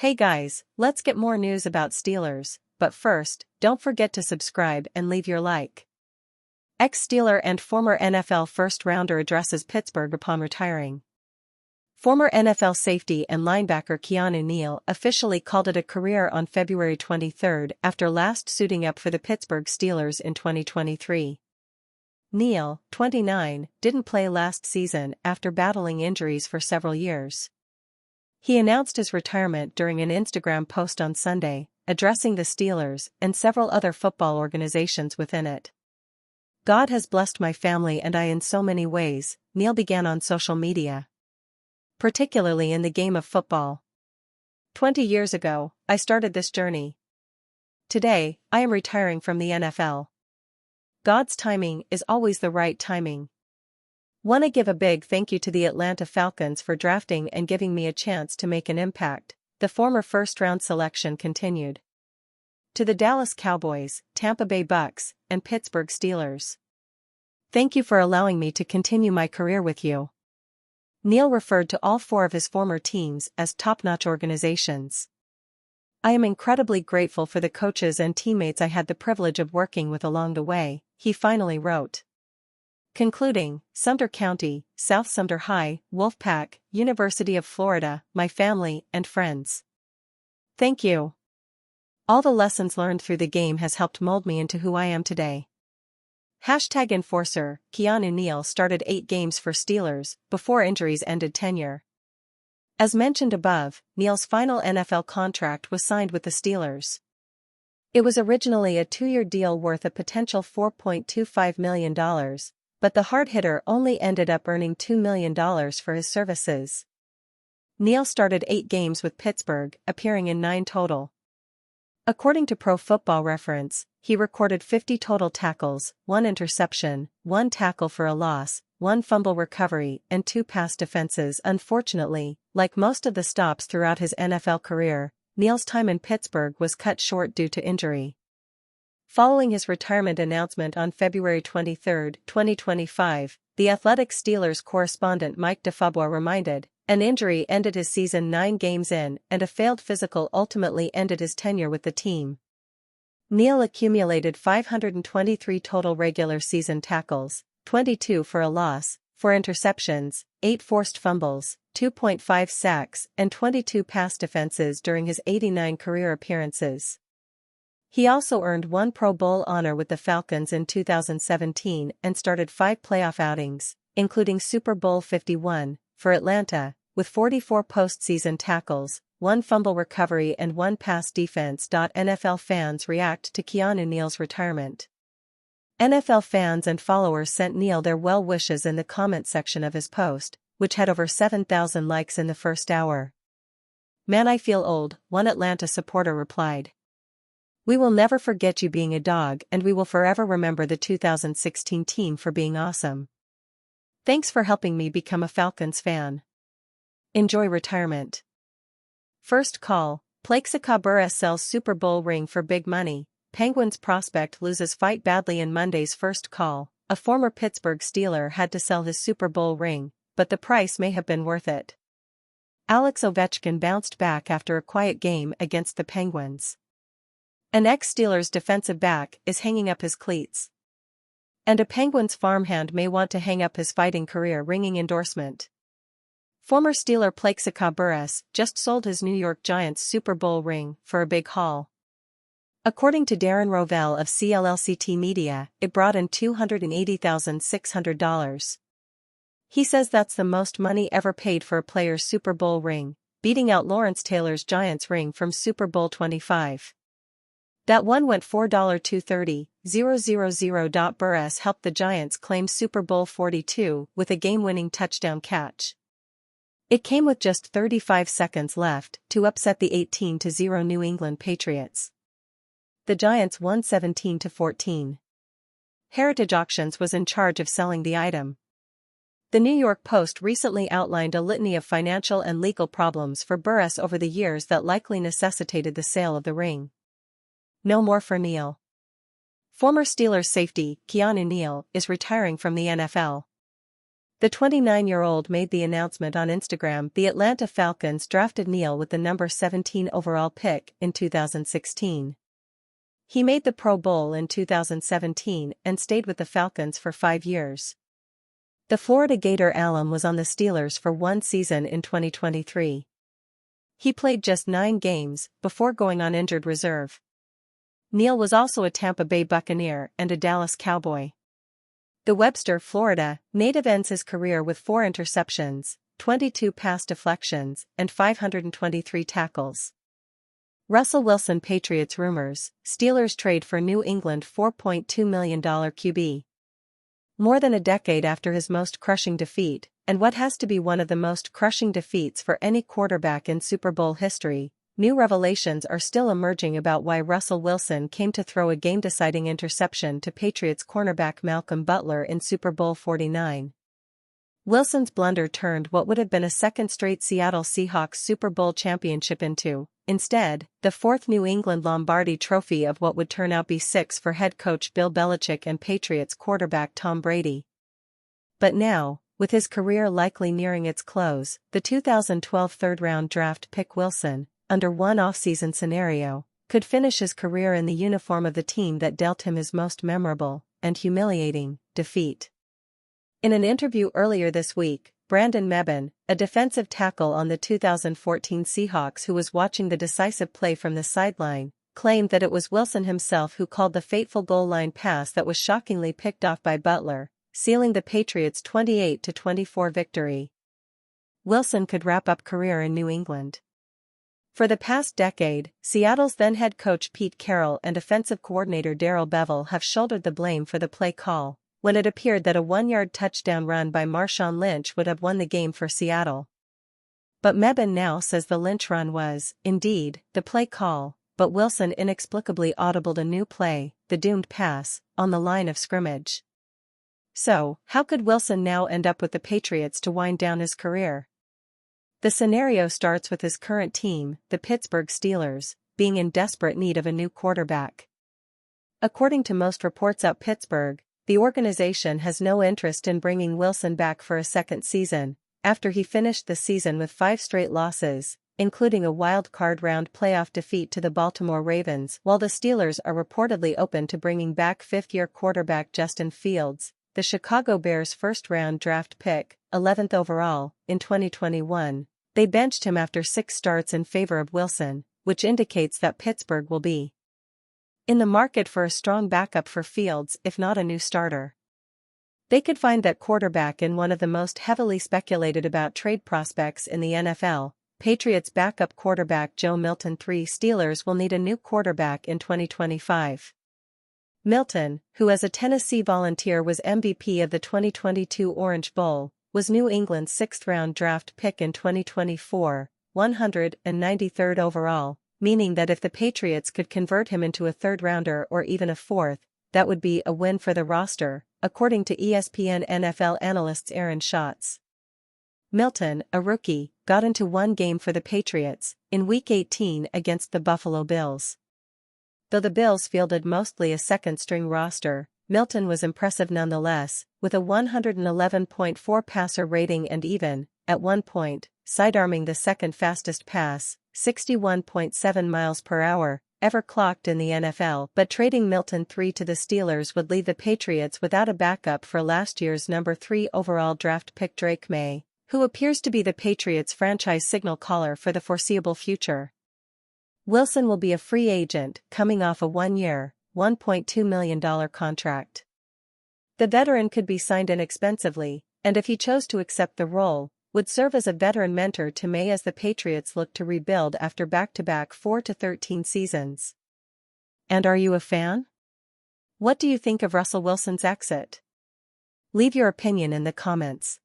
Hey guys, let's get more news about Steelers, but first, don't forget to subscribe and leave your like. Ex-Steeler and former NFL first-rounder addresses Pittsburgh upon retiring. Former NFL safety and linebacker Keanu Neal officially called it a career on February 23 after last suiting up for the Pittsburgh Steelers in 2023. Neal, 29, didn't play last season after battling injuries for several years. He announced his retirement during an Instagram post on Sunday, addressing the Steelers and several other football organizations within it. "God has blessed my family and I in so many ways," Neal began on social media. "Particularly in the game of football. 20 years ago, I started this journey. Today, I am retiring from the NFL. God's timing is always the right timing. Want to give a big thank you to the Atlanta Falcons for drafting and giving me a chance to make an impact," the former first-round selection continued. "To the Dallas Cowboys, Tampa Bay Bucks, and Pittsburgh Steelers. Thank you for allowing me to continue my career with you." Neal referred to all four of his former teams as top-notch organizations. "I am incredibly grateful for the coaches and teammates I had the privilege of working with along the way," he finally wrote. Concluding, "Sumter County, South Sumter High, Wolfpack, University of Florida, my family and friends. Thank you. All the lessons learned through the game has helped mold me into who I am today." #Enforcer, Keanu Neal started 8 games for Steelers before injuries ended tenure. As mentioned above, Neal's final NFL contract was signed with the Steelers. It was originally a 2-year deal worth a potential $4.25 million, but the hard hitter only ended up earning $2 million for his services. Neal started 8 games with Pittsburgh, appearing in 9 total. According to Pro Football Reference, he recorded 50 total tackles, 1 interception, 1 tackle for a loss, 1 fumble recovery and 2 pass defenses. Unfortunately, like most of the stops throughout his NFL career, Neal's time in Pittsburgh was cut short due to injury. Following his retirement announcement on February 23, 2025, The Athletic Steelers correspondent Mike DeFabua reminded, "An injury ended his season 9 games in and a failed physical ultimately ended his tenure with the team." Neal accumulated 523 total regular season tackles, 22 for a loss, 4 interceptions, 8 forced fumbles, 2.5 sacks, and 22 pass defenses during his 89 career appearances. He also earned 1 Pro Bowl honor with the Falcons in 2017 and started 5 playoff outings, including Super Bowl 51, for Atlanta, with 44 postseason tackles, 1 fumble recovery and 1 pass defense. NFL fans react to Keanu Neal's retirement. NFL fans and followers sent Neal their well wishes in the comment section of his post, which had over 7,000 likes in the first hour. "Man, I feel old," one Atlanta supporter replied. "We will never forget you being a dog and we will forever remember the 2016 team for being awesome. Thanks for helping me become a Falcons fan. Enjoy retirement." First call, Plaxico Burress sells Super Bowl ring for big money. Penguins prospect loses fight badly in Monday's first call. A former Pittsburgh Steeler had to sell his Super Bowl ring, but the price may have been worth it. Alex Ovechkin bounced back after a quiet game against the Penguins. An ex-Steelers defensive back is hanging up his cleats. And a Penguins farmhand may want to hang up his fighting career ringing endorsement. Former Steeler Plaxico Burress just sold his New York Giants Super Bowl ring for a big haul. According to Darren Rovell of CLLCT Media, it brought in $280,600. He says that's the most money ever paid for a player's Super Bowl ring, beating out Lawrence Taylor's Giants ring from Super Bowl 25. That one went $4,230,000. Burress helped the Giants claim Super Bowl 42 with a game-winning touchdown catch. It came with just 35 seconds left to upset the 18-0 New England Patriots. The Giants won 17-14. Heritage Auctions was in charge of selling the item. The New York Post recently outlined a litany of financial and legal problems for Burress over the years that likely necessitated the sale of the ring. No more for Neal. Former Steelers safety Keanu Neal is retiring from the NFL. The 29-year-old made the announcement on Instagram. The Atlanta Falcons drafted Neal with the number 17 overall pick in 2016. He made the Pro Bowl in 2017 and stayed with the Falcons for 5 years. The Florida Gator alum was on the Steelers for one season in 2023. He played just 9 games before going on injured reserve. Neal was also a Tampa Bay Buccaneer and a Dallas Cowboy. The Webster, Florida native ends his career with 4 interceptions, 22 pass deflections, and 523 tackles. Russell Wilson Patriots rumors, Steelers trade for New England $4.2 million QB. More than a decade after his most crushing defeat, and what has to be one of the most crushing defeats for any quarterback in Super Bowl history, new revelations are still emerging about why Russell Wilson came to throw a game-deciding interception to Patriots cornerback Malcolm Butler in Super Bowl 49. Wilson's blunder turned what would have been a second straight Seattle Seahawks Super Bowl championship into, instead, the 4th New England Lombardi Trophy of what would turn out be 6 for head coach Bill Belichick and Patriots quarterback Tom Brady. But now, with his career likely nearing its close, the 2012 third-round draft pick Wilson, under one off-season scenario, could finish his career in the uniform of the team that dealt him his most memorable and humiliating defeat. In an interview earlier this week, Brandon Mebane, a defensive tackle on the 2014 Seahawks who was watching the decisive play from the sideline, claimed that it was Wilson himself who called the fateful goal line pass that was shockingly picked off by Butler, sealing the Patriots' 28-24 victory. Wilson could wrap up career in New England. For the past decade, Seattle's then head coach Pete Carroll and offensive coordinator Darrell Bevell have shouldered the blame for the play call, when it appeared that a 1-yard touchdown run by Marshawn Lynch would have won the game for Seattle. But Mebane now says the Lynch run was, indeed, the play call, but Wilson inexplicably audibled a new play, the doomed pass, on the line of scrimmage. So, how could Wilson now end up with the Patriots to wind down his career? The scenario starts with his current team, the Pittsburgh Steelers, being in desperate need of a new quarterback. According to most reports out Pittsburgh, the organization has no interest in bringing Wilson back for a second season, after he finished the season with 5 straight losses, including a wild card round playoff defeat to the Baltimore Ravens, while the Steelers are reportedly open to bringing back 5th-year quarterback Justin Fields, the Chicago Bears' first-round draft pick, 11th overall, in 2021. They benched him after 6 starts in favor of Wilson, which indicates that Pittsburgh will be in the market for a strong backup for Fields if not a new starter. They could find that quarterback in one of the most heavily speculated about trade prospects in the NFL, Patriots backup quarterback Joe Milton. Steelers will need a new quarterback in 2025. Milton, who as a Tennessee Volunteer was MVP of the 2022 Orange Bowl, was New England's 6th-round draft pick in 2024, 193rd overall, meaning that if the Patriots could convert him into a third-rounder or even a 4th, that would be a win for the roster, according to ESPN NFL analyst Aaron Schatz. Milton, a rookie, got into one game for the Patriots, in Week 18 against the Buffalo Bills. Though the Bills fielded mostly a second-string roster, Milton was impressive nonetheless, with a 111.4 passer rating and even, at one point, sidearming the second fastest pass, 61.7 miles per hour, ever clocked in the NFL. But trading Milton to the Steelers would leave the Patriots without a backup for last year's number 3 overall draft pick Drake May, who appears to be the Patriots' franchise signal caller for the foreseeable future. Wilson will be a free agent, coming off a 1-year, $1.2 million contract. The veteran could be signed inexpensively, and if he chose to accept the role, would serve as a veteran mentor to May as the Patriots look to rebuild after back-to-back 4-13 seasons. And are you a fan? What do you think of Russell Wilson's exit? Leave your opinion in the comments.